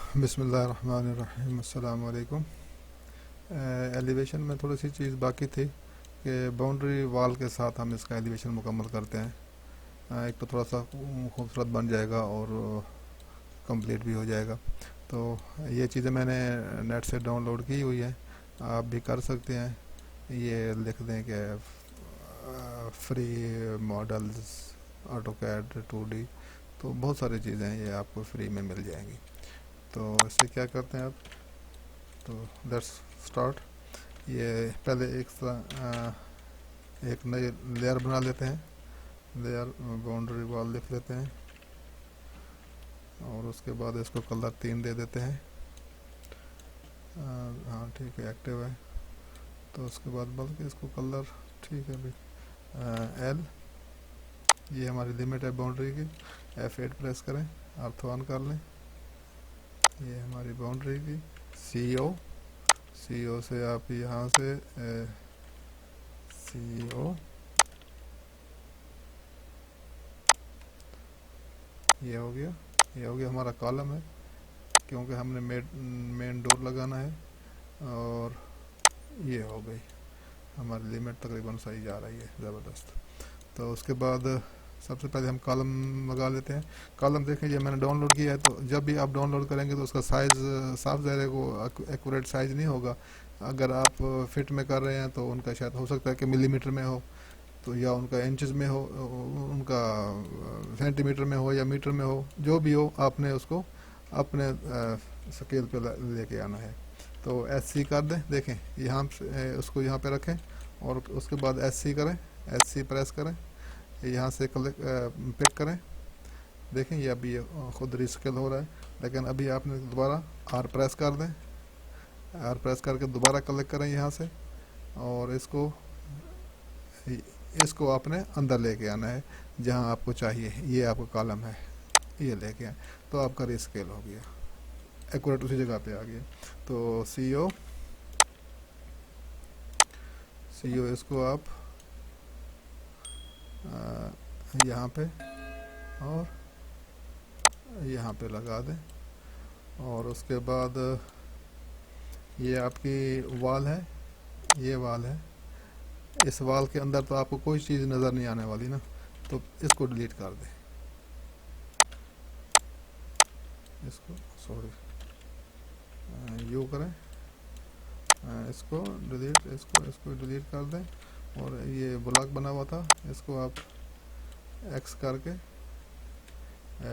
बिस्मिल्लाहिर्रहमानिर्रहीम, अस्सलाम वालेकुम। एलिवेशन में थोड़ी सी चीज़ बाकी थी कि बाउंड्री वॉल के साथ हम इसका एलिवेशन मुकम्मल करते हैं। एक तो थोड़ा सा खूबसूरत बन जाएगा और कंप्लीट भी हो जाएगा। तो ये चीज़ें मैंने नेट से डाउनलोड की हुई है, आप भी कर सकते हैं। ये लिख दें कि free models auto CAD 2D, तो बहुत सारी चीज़ें हैं, ये आपको फ्री में मिल जाएंगी। तो इससे क्या करते हैं आप, तो लेट्स स्टार्ट। ये पहले एक नई लेयर बना लेते हैं। लेयर बाउंड्री वॉल लिख लेते हैं और उसके बाद इसको कलर 3 दे देते हैं। हाँ ठीक है, एक्टिव है। तो उसके बाद बल्कि इसको कलर ठीक है अभी एल, ये हमारी लिमिट है बाउंड्री की। F8 प्रेस करें, अर्थ ऑन कर लें। ये हमारी बाउंड्री की सी ओ से आप यहाँ से CO, ये हो गया। ये हो गया हमारा कॉलम है, क्योंकि हमने मेन डोर लगाना है। और ये हो गई हमारी लिमिट, तकरीबन सही जा रही है, ज़बरदस्त। तो उसके बाद सबसे पहले हम कॉलम लगा लेते हैं। कॉलम देखें, ये मैंने डाउनलोड किया है, तो जब भी आप डाउनलोड करेंगे तो उसका साइज़ साफ ज़ाहिर है को एक्यूरेट साइज़ नहीं होगा। अगर आप फिट में कर रहे हैं तो उनका शायद हो सकता है कि मिलीमीटर में हो, तो या उनका इंचज़ में हो, उनका सेंटीमीटर में हो या मीटर में हो, जो भी हो आपने उसको अपने स्केल पे लेके आना है। तो SC कर दें, देखें यहाँ उसको यहाँ पे रखें और उसके बाद SC करें, SC प्रेस करें, यहाँ से पिक करें। देखें ये अभी खुद रिस्केल हो रहा है, लेकिन अभी आपने दोबारा R प्रेस कर दें। R प्रेस करके दोबारा कलेक्ट करें यहाँ से, और इसको आपने अंदर लेके आना है जहाँ आपको चाहिए। ये आपका कॉलम है, ये लेके आए तो आपका रिस्केल हो गया, एक्यूरेट उसी जगह पे आ गया। तो सी ओ इसको आप यहाँ पे और यहाँ पे लगा दें। और उसके बाद ये आपकी वॉल है, ये वॉल है। इस वॉल के अंदर तो आपको कोई चीज़ नज़र नहीं आने वाली ना, तो इसको डिलीट कर दें। इसको सॉरी यू करें, इसको डिलीट, इसको डिलीट कर दें। और ये ब्लॉक बना हुआ था, इसको आप X करके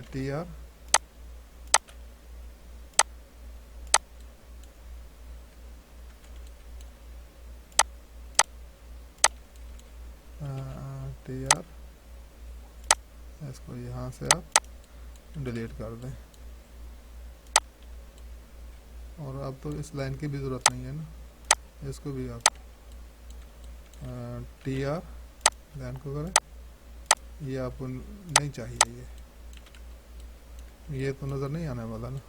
TR TR, इसको यहाँ से आप डिलीट कर दें। और अब तो इस लाइन की भी ज़रूरत नहीं है ना, इसको भी आप TR लाइन को करें। ये आपको नहीं चाहिए, ये तो नज़र नहीं आने वाला ना।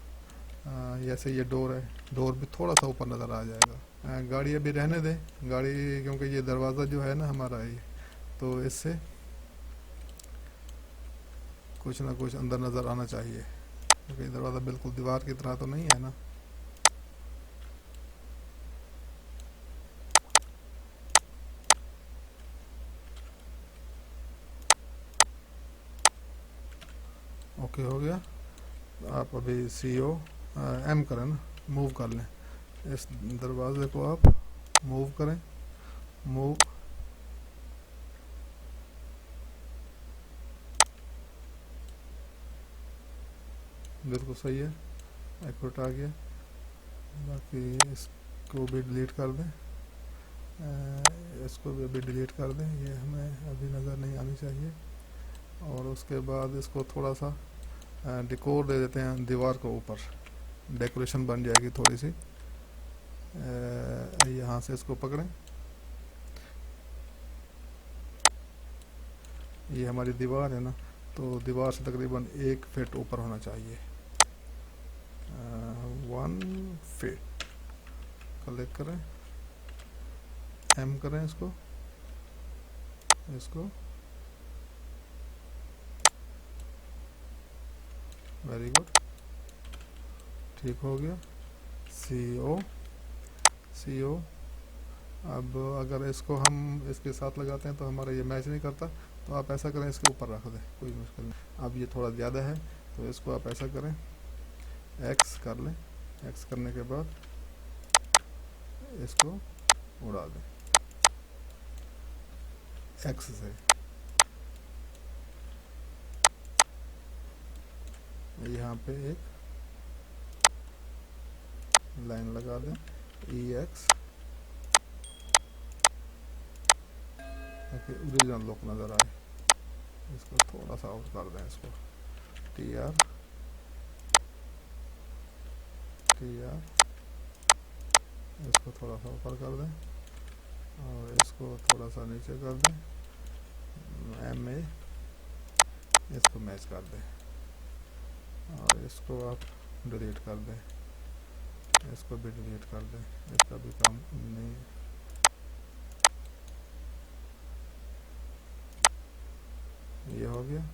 जैसे ये डोर है, डोर भी थोड़ा सा ऊपर नज़र आ जाएगा। गाड़ी अभी रहने दें, गाड़ी, क्योंकि ये दरवाज़ा जो है ना हमारा, ये तो इससे कुछ ना कुछ अंदर नज़र आना चाहिए, क्योंकि दरवाज़ा बिल्कुल दीवार की तरह तो नहीं है ना। ओके हो गया। आप अभी CO M करें ना, मूव कर लें। इस दरवाजे को आप मूव करें, मूव, बिल्कुल सही है, एक्यूरेट आ गया। बाकी इसको भी डिलीट कर दें, इसको भी अभी डिलीट कर दें, ये हमें अभी नज़र नहीं आनी चाहिए। और उसके बाद इसको थोड़ा सा डेकोर दे देते हैं दीवार को ऊपर, डेकोरेशन बन जाएगी थोड़ी सी। यहाँ से इसको पकड़ें, ये हमारी दीवार है ना, तो दीवार से तकरीबन 1 फीट ऊपर होना चाहिए। 1 फीट कलेक्ट करें, M करें इसको, वेरी गुड, ठीक हो गया। सी ओ। अब अगर इसको हम इसके साथ लगाते हैं तो हमारा ये मैच नहीं करता, तो आप ऐसा करें, इसके ऊपर रख दें, कोई मुश्किल नहीं। अब ये थोड़ा ज़्यादा है तो इसको आप ऐसा करें, एक्स कर लें। एक्स करने के बाद इसको उड़ा दें एक्स से। यहाँ पे एक लाइन लगा दें, ई एक्स, ताकि ओरिजिनल लुक नज़र आए। इसको थोड़ा सा आउट कर दें, इसको टी आर इसको थोड़ा सा ऊपर कर दें और इसको थोड़ा सा नीचे कर दें, एम ए इसको मैच कर दें और इसको आप डिलीट कर दें, इसको भी डिलीट कर दें, इसका भी काम नहीं। ये हो गया,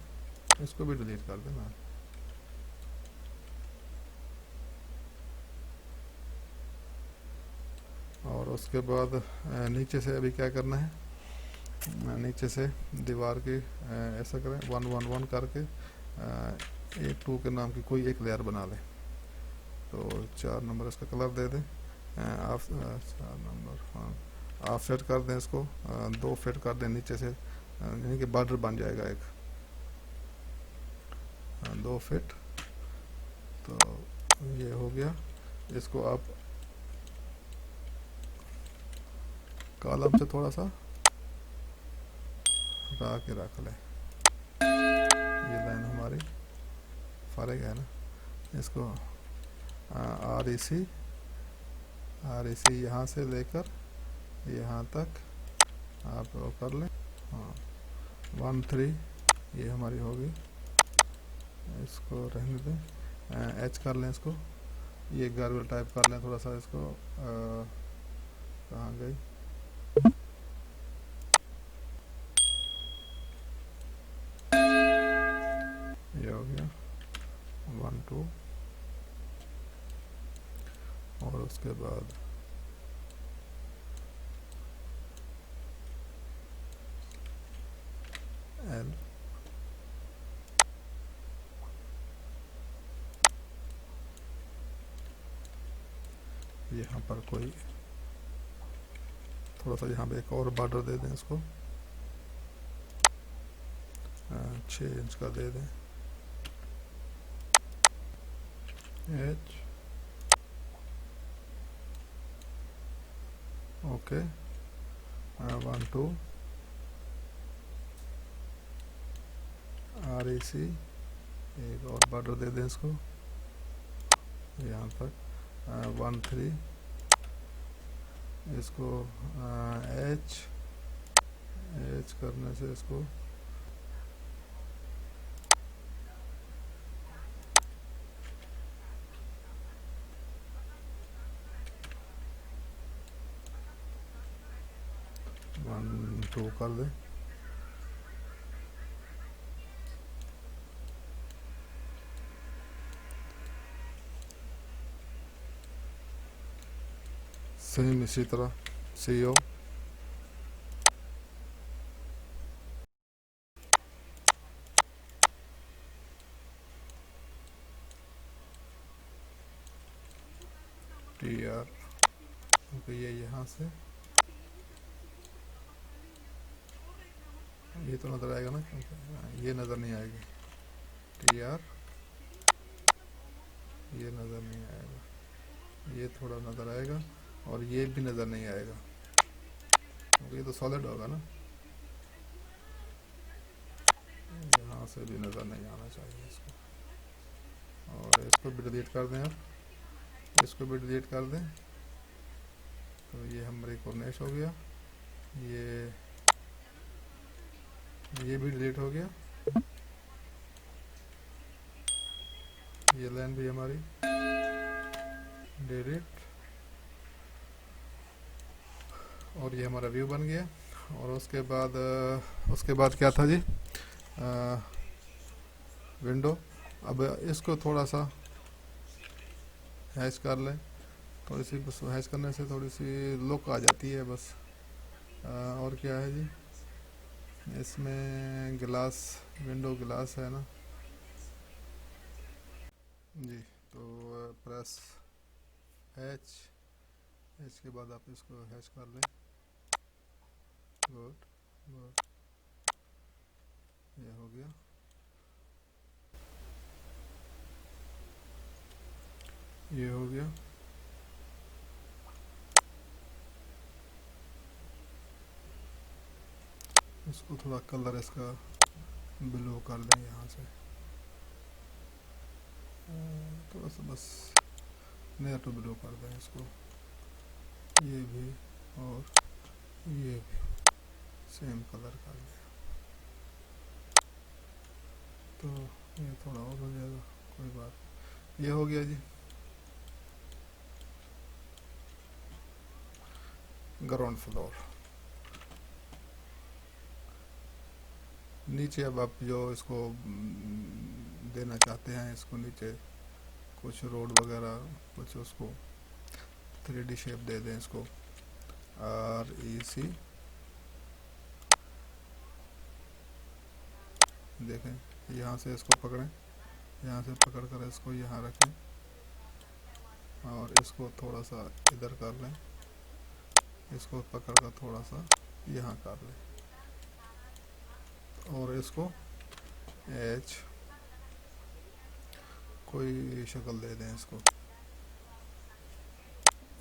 इसको भी डिलीट कर देना। और उसके बाद नीचे से अभी क्या करना है, नीचे से दीवार की ऐसा करें 1 1 1 करके 8 2 के नाम की कोई एक लेयर बना लें। तो 4 नंबर इसका कलर दे दें, आप 4 नंबर, हाँ आप सेट कर दें इसको, 2 फिट कर दें नीचे से, यानी कि बॉर्डर बन जाएगा एक, 2 फिट। तो ये हो गया। इसको आप कॉलम से थोड़ा सा हटा के रख लें। ये लाइन हमारी फर्क है ना, इसको आर ई सी यहाँ से लेकर यहाँ तक आप वो कर लें। हाँ 1 3 ये हमारी होगी, इसको रहने दें, एच कर लें इसको, ये गार्गल टाइप कर लें थोड़ा सा इसको, कहाँ गई, ये हो गया 1 2। और उसके बाद एल, यहाँ पर कोई थोड़ा सा यहाँ पे एक और बॉर्डर दे दें इसको, 6 इंच का दे दें, एच ओके, 1 2 आर ई सी, एक और बॉर्डर दे दें इसको यहाँ तक, 1 3 इसको एच करने से इसको 1 2 कर दें। सेम इसी तरह सी ओ, टी आर, क्योंकि ये यहाँ से ये तो नज़र आएगा ना, क्योंकि ये नज़र नहीं आएगी, टी आर ये नज़र नहीं आएगा, ये थोड़ा नज़र आएगा और ये भी नज़र नहीं आएगा, क्योंकि ये तो सॉलिड होगा ना, यहाँ से भी नज़र नहीं आना चाहिए इसको। और इसको भी डिलीट कर दें, आप इसको भी डिलीट कर दें। तो ये हमारी कॉर्निश हो गया, ये भी डिलीट हो गया, ये लाइन भी हमारी डिलीट, और ये हमारा व्यू बन गया। और उसके बाद क्या था जी, विंडो। अब इसको थोड़ा सा हैश कर लें। थोड़ी सी बस हैश करने से थोड़ी सी लुक आ जाती है बस। और क्या है जी, इसमें गिलास, विंडो गिलास है ना जी। तो प्रेस हैच, इसके बाद आप इसको हैश कर लें। गुड गुड, ये हो गया। ये हो गया। इसको थोड़ा कलर इसका ब्लू कर दें यहाँ से, थोड़ा सा बस नया टू ब्लू कर दें इसको। ये भी और ये भी सेम कलर कर दें, तो ये थोड़ा और हो जाएगा, कोई बात। ये हो गया जी ग्राउंड फ्लोर। नीचे अब आप जो इसको देना चाहते हैं, इसको नीचे कुछ रोड वगैरह कुछ उसको 3D शेप दे दें इसको। REC देखें, यहाँ से इसको पकड़ें, यहाँ से पकड़ कर इसको यहाँ रखें और इसको थोड़ा सा इधर कर लें, इसको पकड़ कर थोड़ा सा यहाँ कर लें और इसको H कोई शक्ल दे दें इसको।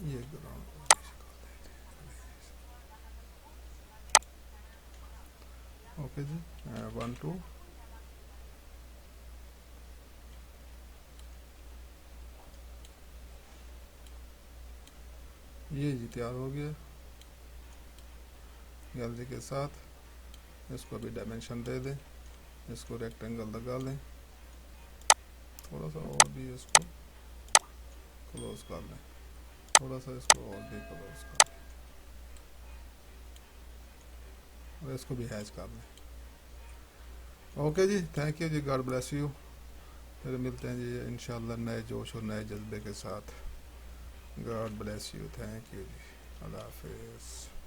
ये ग्राउंड की शक्ल दे दें। ओके जी, 1 2। ये जी तैयार हो गया गैलरी के साथ। इसको भी डायमेंशन दे दें, इसको रेक्टेंगल लगा लें, थोड़ा सा और भी इसको क्लोज कर लें, थोड़ा सा इसको और भी क्लोज कर लें और इसको भी हैच कर लें। ओके जी, थैंक यू जी, गॉड ब्लेस यू। फिर मिलते हैं जी इंशाल्लाह नए जोश और नए जज्बे के साथ। God bless you, thank you जी, अल्लाह हाफिज़।